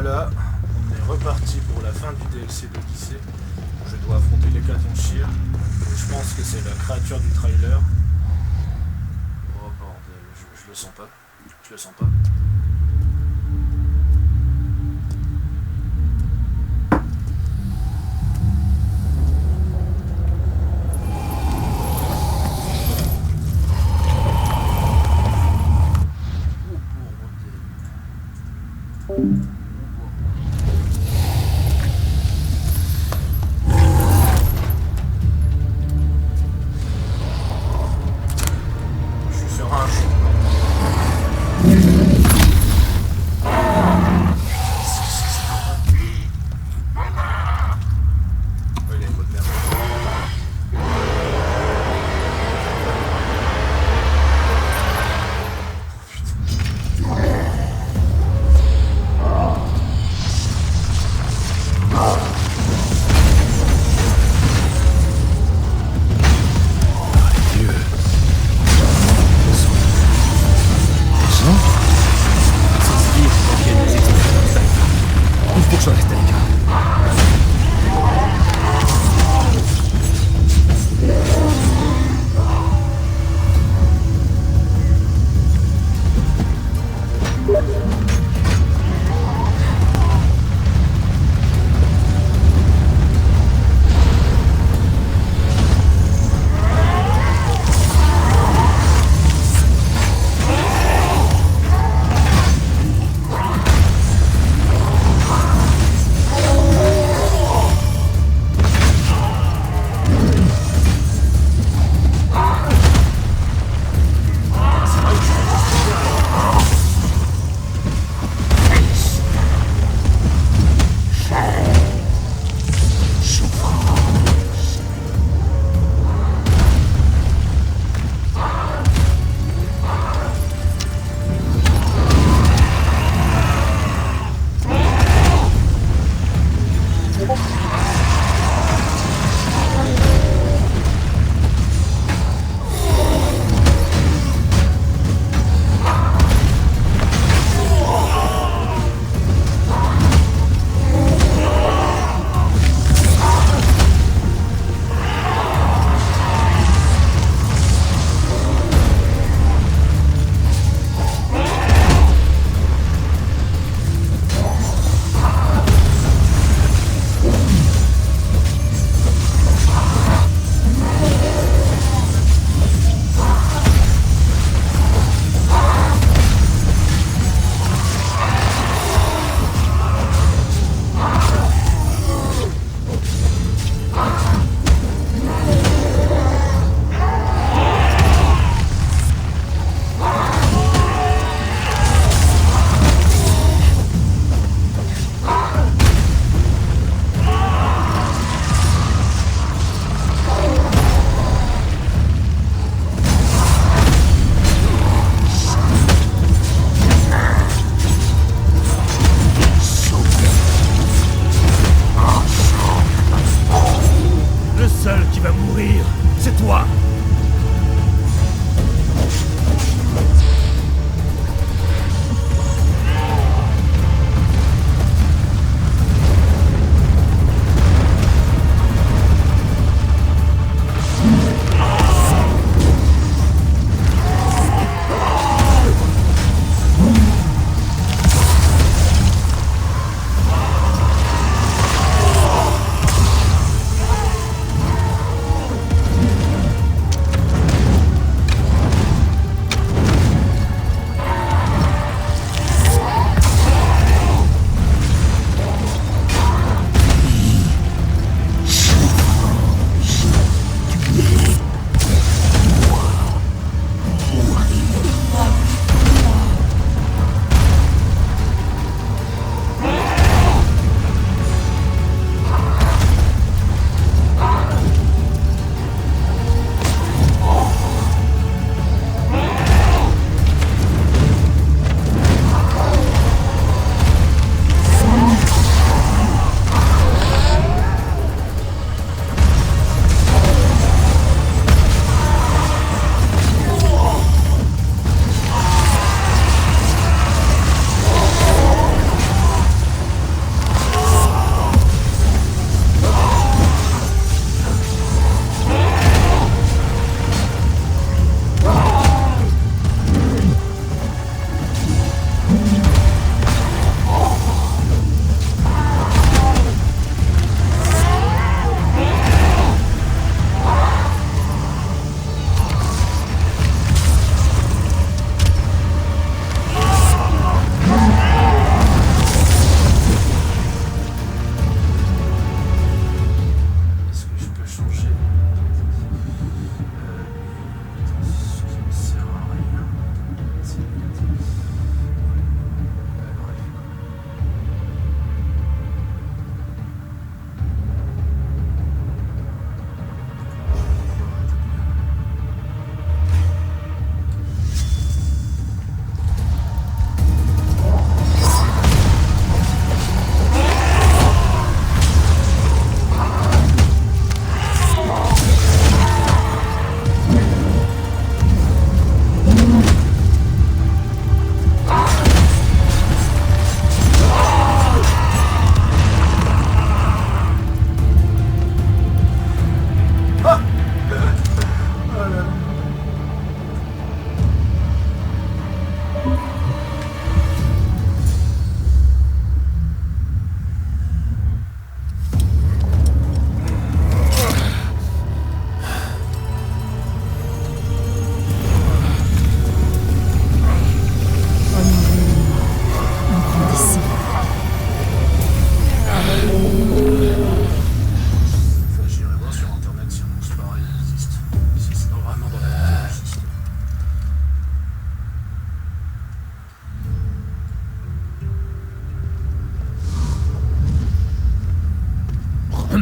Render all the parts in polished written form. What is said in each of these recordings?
voilà, on est reparti pour la fin du DLC d'Odyssée. Je dois affronter l'Hécatonchire. Je pense que c'est la créature du trailer. Oh bordel, je le sens pas. Je le sens pas.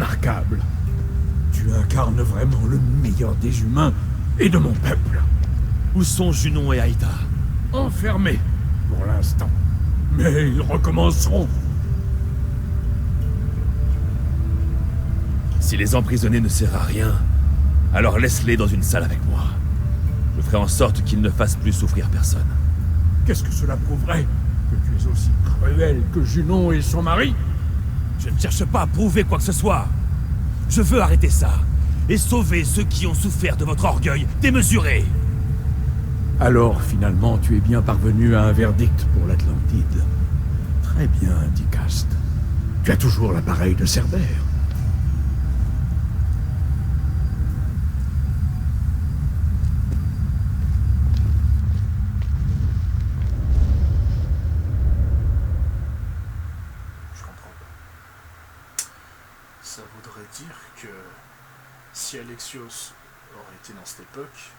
remarquable. Tu incarnes vraiment le meilleur des humains et de mon peuple. Où sont Junon et Aïda? Enfermés, pour l'instant. Mais ils recommenceront. Si les emprisonner ne sert à rien, alors laisse-les dans une salle avec moi. Je ferai en sorte qu'ils ne fassent plus souffrir personne. Qu'est-ce que cela prouverait? Que tu es aussi cruel que Junon et son mari? Je ne cherche pas à prouver quoi que ce soit. Je veux arrêter ça et sauver ceux qui ont souffert de votre orgueil démesuré. Alors, finalement, tu es bien parvenu à un verdict pour l'Atlantide. Très bien, Dicast. Tu as toujours l'appareil de Cerbère. Je comprends pas. Ça voudrait dire que si Alexios aurait été dans cette époque,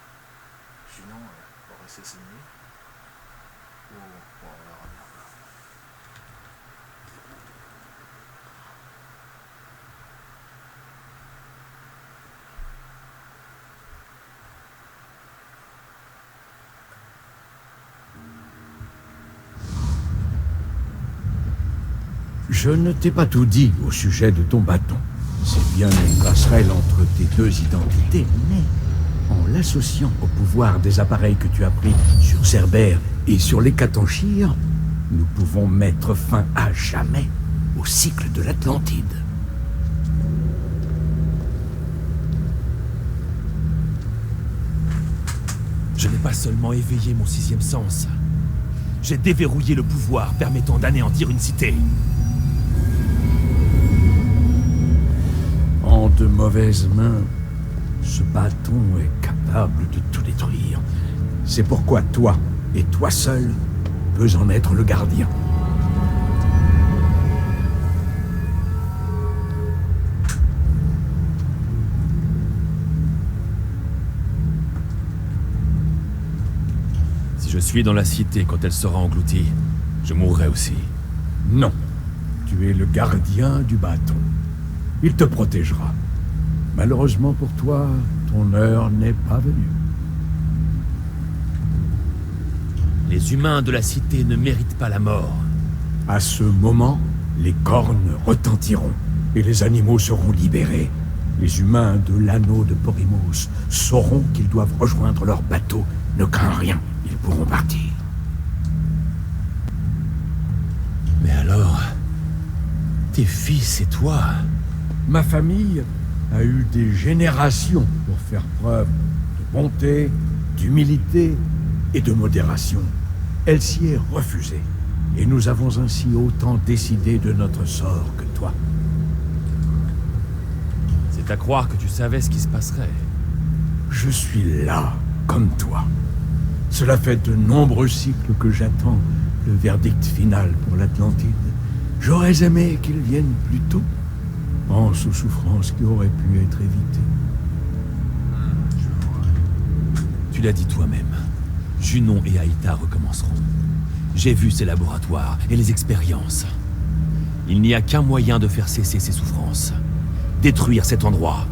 Junon aurait cessé de nuire. Ou bon, on verra bien. Je ne t'ai pas tout dit au sujet de ton bâton. C'est bien une passerelle entre tes deux identités, mais en l'associant au pouvoir des appareils que tu as pris sur Cerbère et sur l'Hécatonchire, nous pouvons mettre fin à jamais au cycle de l'Atlantide. Je n'ai pas seulement éveillé mon sixième sens. J'ai déverrouillé le pouvoir permettant d'anéantir une cité. En de mauvaises mains, ce bâton est capable de tout détruire. C'est pourquoi toi, et toi seul, peux en être le gardien. Si je suis dans la cité quand elle sera engloutie, je mourrai aussi. Non, tu es le gardien du bâton. Il te protégera. Malheureusement pour toi, ton heure n'est pas venue. Les humains de la cité ne méritent pas la mort. À ce moment, les cornes retentiront et les animaux seront libérés. Les humains de l'anneau de Porymos sauront qu'ils doivent rejoindre leur bateau. Ne crains rien, ils pourront partir. Mais alors, tes fils et toi... Ma famille a eu des générations pour faire preuve de bonté, d'humilité et de modération. Elle s'y est refusée, et nous avons ainsi autant décidé de notre sort que toi. C'est à croire que tu savais ce qui se passerait. Je suis là, comme toi. Cela fait de nombreux cycles que j'attends le verdict final pour l'Atlantide. J'aurais aimé qu'il vienne plus tôt. Pense aux souffrances qui auraient pu être évitées. Tu l'as dit toi-même. Junon et Aïda recommenceront. J'ai vu ces laboratoires et les expériences. Il n'y a qu'un moyen de faire cesser ces souffrances. Détruire cet endroit.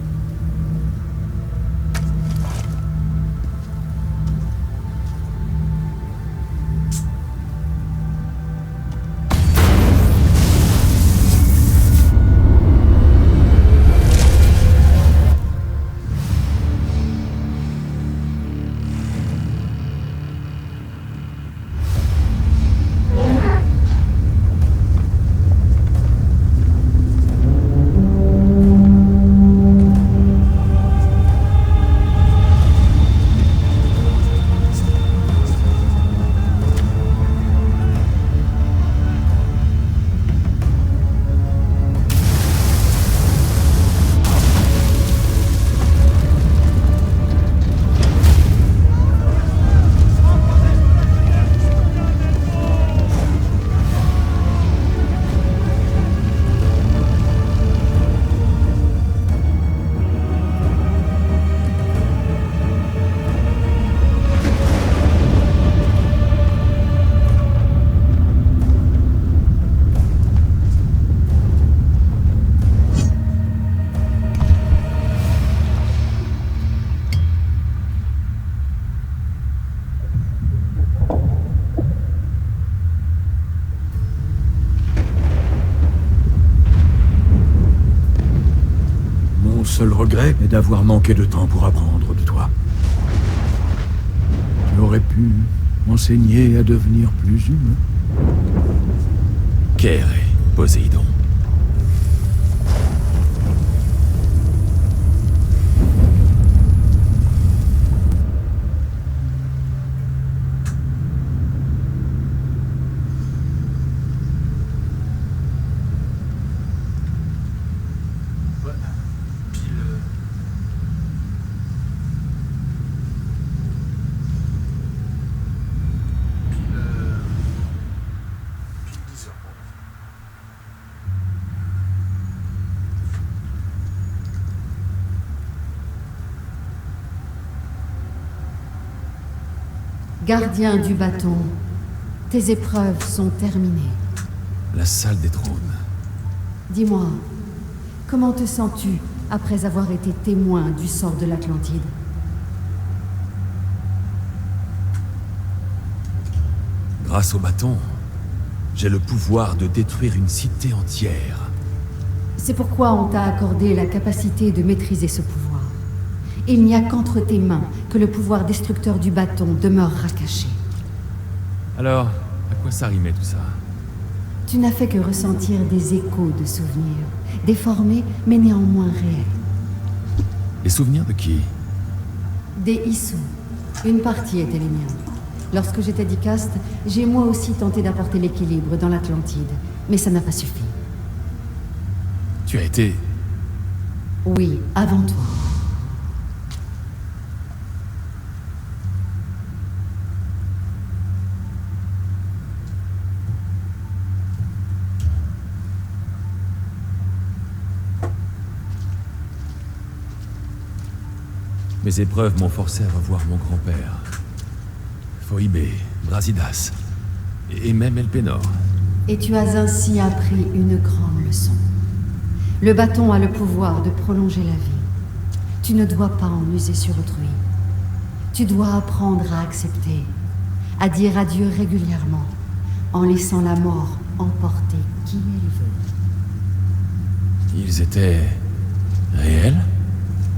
seul regret est d'avoir manqué de temps pour apprendre de toi. Tu aurais pu m'enseigner à devenir plus humain. Kéré, Poséidon. Ouais, pile... pile 10 heures pour la fin. Gardien du bâton, tes épreuves sont terminées. La salle des trônes. Dis-moi, comment te sens-tu après avoir été témoin du sort de l'Atlantide? Grâce au bâton, j'ai le pouvoir de détruire une cité entière. C'est pourquoi on t'a accordé la capacité de maîtriser ce pouvoir. Il n'y a qu'entre tes mains que le pouvoir destructeur du bâton demeurera caché. Alors, à quoi ça rimait tout ça? Tu n'as fait que ressentir des échos de souvenirs, déformés mais néanmoins réels. Les souvenirs de qui? Des Issous. Une partie était les miens. Lorsque j'étais d'Icast, j'ai moi aussi tenté d'apporter l'équilibre dans l'Atlantide, mais ça n'a pas suffi. Tu as été... Oui, avant toi. Mes épreuves m'ont forcé à revoir mon grand-père. Phoibé, Brasidas, et même Elpenor. Et tu as ainsi appris une grande leçon. Le bâton a le pouvoir de prolonger la vie. Tu ne dois pas en user sur autrui. Tu dois apprendre à accepter, à dire adieu régulièrement, en laissant la mort emporter qui elle veut. Ils étaient... réels?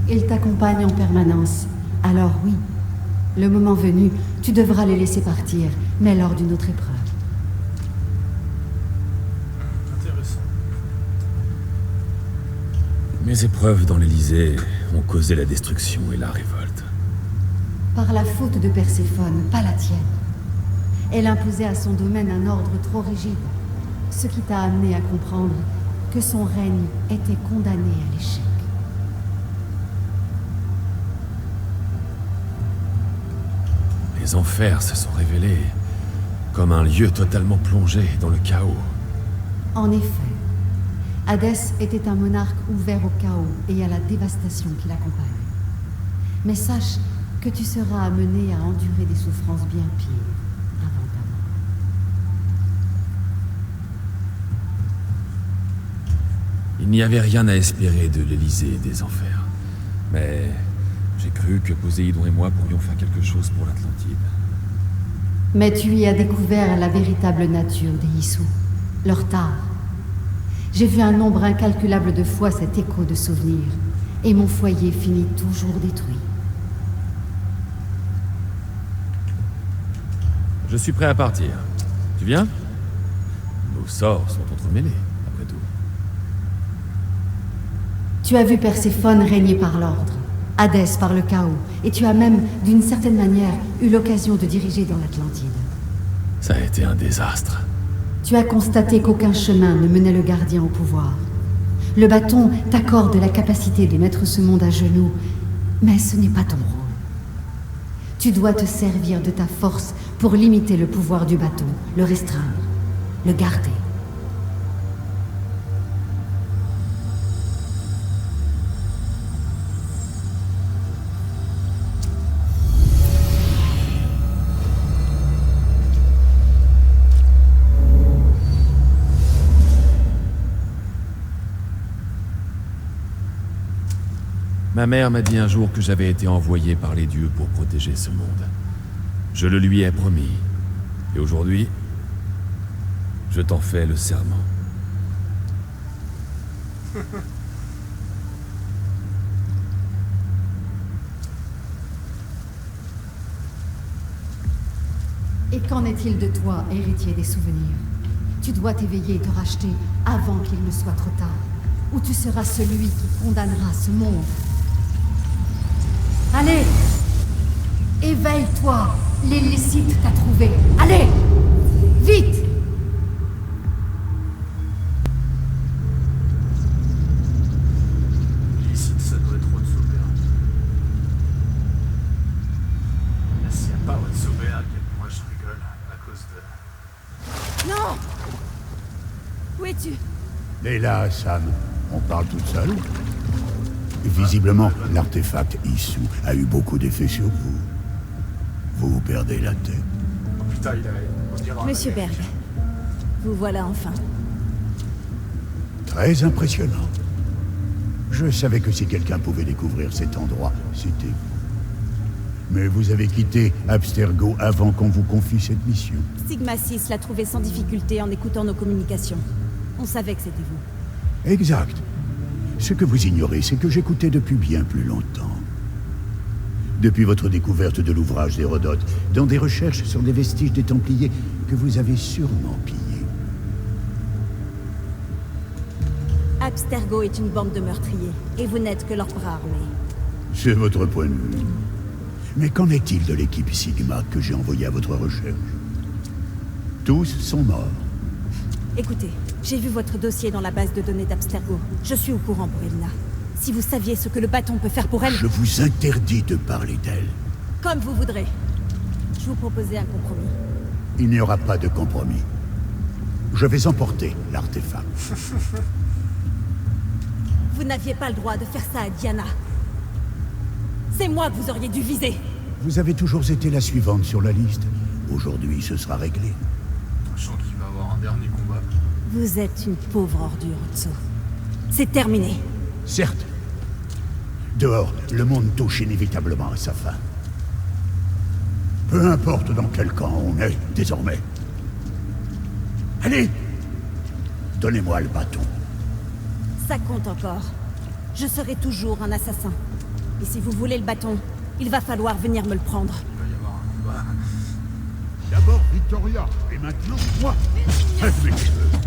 Ils t'accompagnent en permanence. Alors oui, le moment venu, tu devras les laisser partir, mais lors d'une autre épreuve. Intéressant. Mes épreuves dans l'Élysée ont causé la destruction et la révolte. Par la faute de Perséphone, pas la tienne. Elle imposait à son domaine un ordre trop rigide, ce qui t'a amené à comprendre que son règne était condamné à l'échec. Les enfers se sont révélés comme un lieu totalement plongé dans le chaos. En effet, Hadès était un monarque ouvert au chaos et à la dévastation qui l'accompagne. Mais sache que tu seras amené à endurer des souffrances bien pires avant ta mort. Il n'y avait rien à espérer de l'Élysée et des enfers. Mais j'ai cru que Poséidon et moi pourrions faire quelque chose pour l'Atlantide. Mais tu y as découvert la véritable nature des Issous, leur tard. J'ai vu un nombre incalculable de fois cet écho de souvenirs, et mon foyer finit toujours détruit. Je suis prêt à partir. Tu viens? Nos sorts sont entremêlés, après tout. Tu as vu Perséphone régner par l'ordre, Hadès par le chaos, et tu as même, d'une certaine manière, eu l'occasion de diriger dans l'Atlantide. Ça a été un désastre. Tu as constaté qu'aucun chemin ne menait le gardien au pouvoir. Le bâton t'accorde la capacité de mettre ce monde à genoux, mais ce n'est pas ton rôle. Tu dois te servir de ta force pour limiter le pouvoir du bâton, le restreindre, le garder. Ma mère m'a dit un jour que j'avais été envoyé par les dieux pour protéger ce monde. Je le lui ai promis. Et aujourd'hui, je t'en fais le serment. Et qu'en est-il de toi, héritier des souvenirs? Tu dois t'éveiller et te racheter avant qu'il ne soit trop tard. Ou tu seras celui qui condamnera ce monde. Allez! Éveille-toi! L'illicite t'a trouvé. Allez! Vite! Illicite, ça doit être Otsoberg. S'il n'y a pas Otsoberg, moi je rigole à cause de... Non! Où es-tu? Et là, Sam, on parle toute seule. Visiblement, l'artefact Issou a eu beaucoup d'effets sur vous. Vous perdez la tête. Oh putain, on dirait un Monsieur Américain. Berg, vous voilà enfin. Très impressionnant. Je savais que si quelqu'un pouvait découvrir cet endroit, c'était vous. Mais vous avez quitté Abstergo avant qu'on vous confie cette mission. Sigma 6 l'a trouvé sans difficulté en écoutant nos communications. On savait que c'était vous. Exact. Ce que vous ignorez, c'est que j'écoutais depuis bien plus longtemps. Depuis votre découverte de l'ouvrage d'Hérodote, dans des recherches sur des vestiges des Templiers que vous avez sûrement pillés. Abstergo est une bande de meurtriers, et vous n'êtes que leur bras armé. C'est votre point de vue. Mais qu'en est-il de l'équipe Sigma que j'ai envoyée à votre recherche? Tous sont morts. Écoutez, j'ai vu votre dossier dans la base de données d'Abstergo. Je suis au courant pour Elina. Si vous saviez ce que le bâton peut faire pour elle... Je vous interdis de parler d'elle. Comme vous voudrez. Je vous proposais un compromis. Il n'y aura pas de compromis. Je vais emporter l'artefact. Vous n'aviez pas le droit de faire ça à Diana. C'est moi que vous auriez dû viser. Vous avez toujours été la suivante sur la liste. Aujourd'hui, ce sera réglé. Je sens qu'il va avoir un dernier combat. Vous êtes une pauvre ordure, Otso. C'est terminé. Certes. Dehors, le monde touche inévitablement à sa fin. Peu importe dans quel camp on est, désormais. Allez! Donnez-moi le bâton. Ça compte encore. Je serai toujours un assassin. Et si vous voulez le bâton, il va falloir venir me le prendre. Il va y avoir un combat. D'abord Victoria, et maintenant moi. Admettez-le.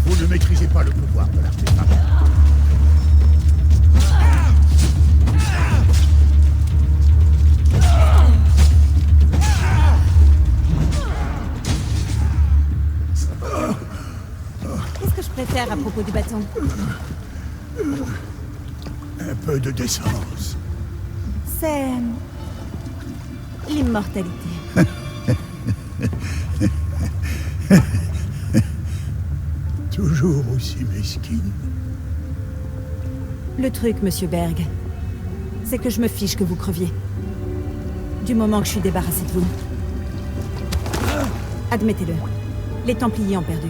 Vous ne maîtrisez pas le pouvoir de l'artefact. Qu'est-ce que je préfère à propos du bâton? Un peu de décence. C'est... l'immortalité. Toujours aussi mesquine. Le truc, Monsieur Berg, c'est que je me fiche que vous creviez. Du moment que je suis débarrassé de vous. Admettez-le. Les Templiers ont perdu.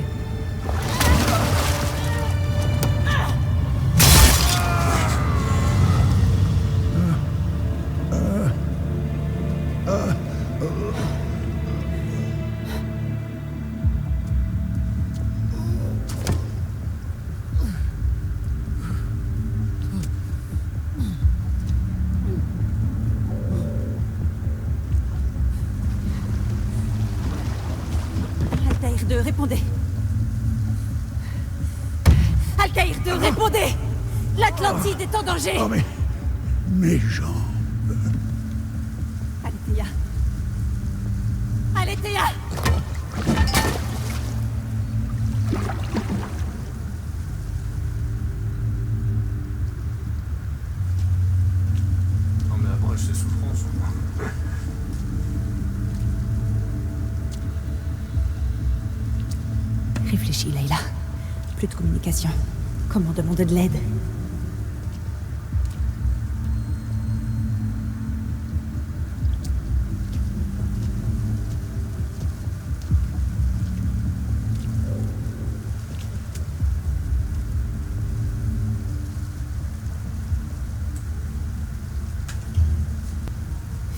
Altaïr 2, répondez. Altaïr 2, répondez. L'Atlantide est en danger. Oh mais... mes jambes... Allez, Théa. Allez, Théa. Non mais abrège ses souffrances. Réfléchis, Layla. Plus de communication. Comment demander de l'aide?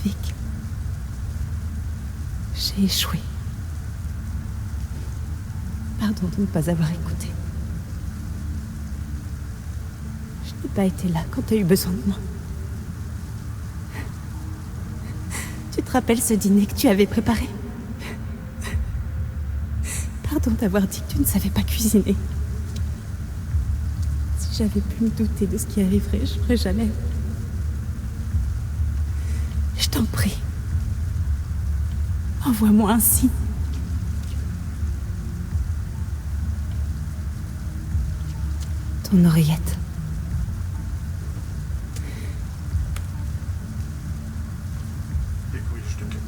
Vic. J'ai échoué. Pardon de ne pas avoir écouté. Je n'ai pas été là quand tu as eu besoin de moi. Tu te rappelles ce dîner que tu avais préparé? Pardon d'avoir dit que tu ne savais pas cuisiner. Si j'avais pu me douter de ce qui arriverait, je ferais jamais. Je t'en prie. Envoie-moi un signe. Ton oreillette. Et oui, je te calme.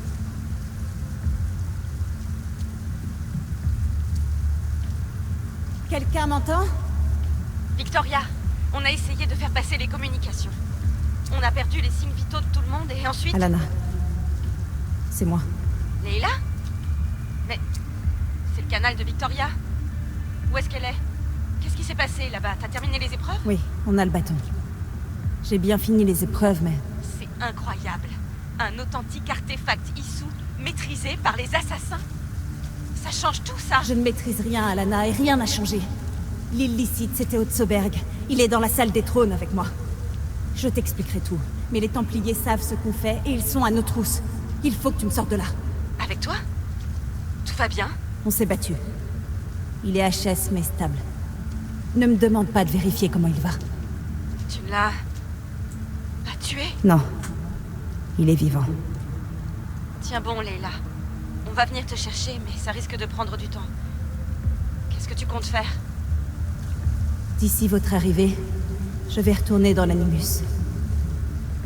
Quelqu'un m'entend? Victoria, on a essayé de faire passer les communications. On a perdu les signes vitaux de tout le monde et ensuite... Alana. C'est moi. Leila? Mais... c'est le canal de Victoria. Où est-ce qu'elle est? Qu'est-ce qui s'est passé là-bas? T'as terminé les épreuves? Oui, on a le bâton. J'ai bien fini les épreuves, mais... C'est incroyable. Un authentique artefact Issou, maîtrisé par les assassins. Ça change tout, ça. Je ne maîtrise rien, Alana, et rien n'a changé. L'illicite, c'était Otsoberg. Il est dans la salle des trônes avec moi. Je t'expliquerai tout. Mais les Templiers savent ce qu'on fait, et ils sont à nos trousses. Il faut que tu me sortes de là. Avec toi? Tout va bien? On s'est battu. Il est HS, mais stable. Ne me demande pas de vérifier comment il va. Tu ne l'as... pas tué? Non. Il est vivant. Tiens bon, Leila. On va venir te chercher, mais ça risque de prendre du temps. Qu'est-ce que tu comptes faire? D'ici votre arrivée, je vais retourner dans l'Animus.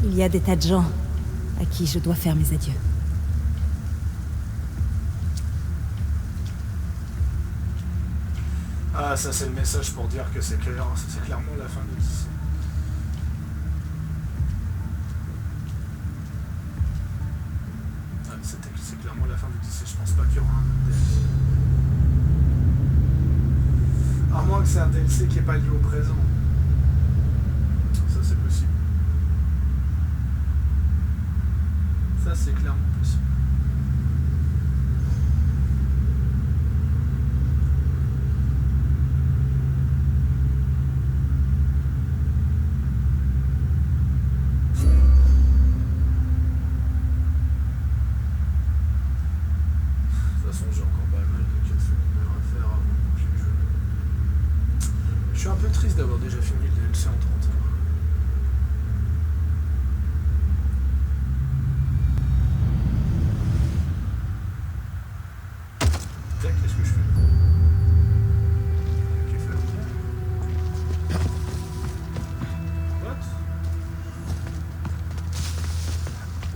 Il y a des tas de gens à qui je dois faire mes adieux. Ah, ça c'est le message pour dire que c'est clair, c'est clairement la fin de l'Odyssée. Ah, c'est clairement la fin de l'Odyssée, je pense pas qu'il y aura un autre DLC. À moins que c'est un DLC qui est pas lié au présent. Ça c'est possible. Ça c'est clairement possible. J'ai encore pas mal de quêtes secondaires à faire avant de boucler le jeu. Je suis un peu triste d'avoir déjà fini le DLC en 30 heures. Tac, qu'est-ce que je fais? Ok, fait. What?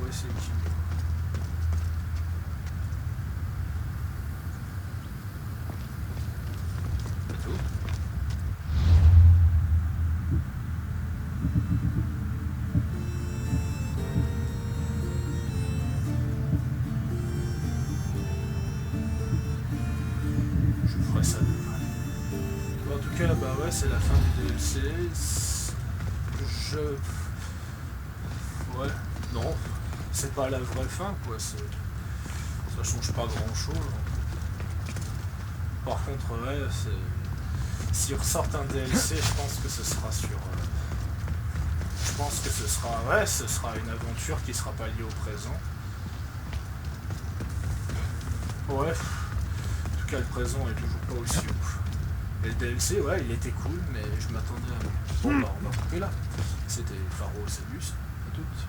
Ouais, c'est qui? Je ferai ça demain. Bon, en tout cas, bah ouais, c'est la fin du DLC. Ouais, non, c'est pas la vraie fin, quoi. Ça change pas grand-chose. Par contre, ouais, s'ils ressortent un DLC, je pense que ce sera sur... je pense que ce sera... Ouais, ce sera une aventure qui sera pas liée au présent. Ouais. En tout cas, le présent est toujours pas aussi ouf. Et le DLC, ouais, il était cool, mais je m'attendais à... Bon, bah, on va couper là. C'était Pharo Cébus. À toutes.